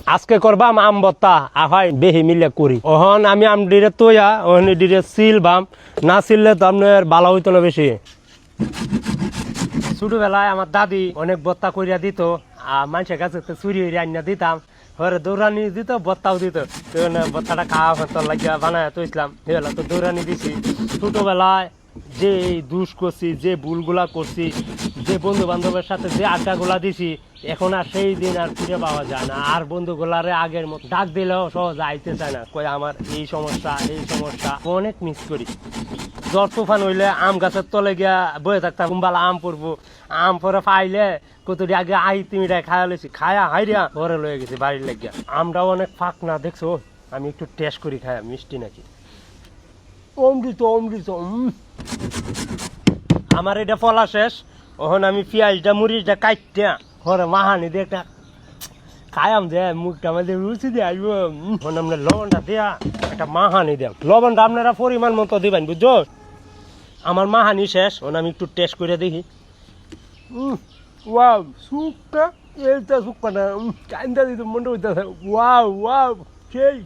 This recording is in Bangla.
আজকে করবাম আম ভর্তা আহাই বেহি মিলে করি ওহন আমি আম ডিরে তোয়া ওহন ডিরে সিলবাম না সিললে তো আপনার ভালো হইতো না বেশি ছোটবেলায় আমার দাদি অনেক ভর্তা করিয়া দিত আর মানুষের কাছে তো চুরি রান্না দিতাম ঘরে দৌড়ানি দিত ভর্তাও দিত ভর্তাটা খাওয়া হতো লাগিয়া বানায় তো ইসলাম হেলা তো দৌড়ানি দিছি ছোটবেলায় যে দুষ করছি যে ভুলগুলা করছি যে বন্ধু বান্ধবের সাথে যে আড্ডাগুলা দিছি এখন আর সেই দিন আর ফিরে পাওয়া যায় না আর বন্ধুগুলারে আগের মতো ডাক দিলেও সহজ আইতে চায় না কই আমার এই সমস্যা অনেক মিস করি জ্বর তুফান হইলে আম গাছের তলে গিয়া বয়ে থাকতাম কুম্বালা আম পড়বো আম পরে পাইলে কতটি আগে আই তিমিটাই খায়া লইছি খায়া হাইরিয়া ঘরে লয়ে গেছি বাড়ির লেগিয়া আমরাও অনেক ফাঁক না দেখছো আমি একটু টেস্ট করি খায়া মিষ্টি নাকি অমৃত আমার এটা ফলা শেষ ওখান আমি পেঁয়াজটা মুড়িটা কাটটা ঘরে মাহানি দিয়ে একটা খায়াম দে মুখটা আমাদের রুচি দিয়ে আসবো এখন আমরা লবণটা দেয়া একটা মাহানি দেন লবণটা আপনারা পরিমাণ মতো দিবেন বুঝছো আমার মাহানি শেষ ওখানে আমি একটু টেস্ট করে দেখি ওয়াও সুপটা এইটা সুপটা না কান্দা দিতে মনে হইতেছে ওয়াও সেই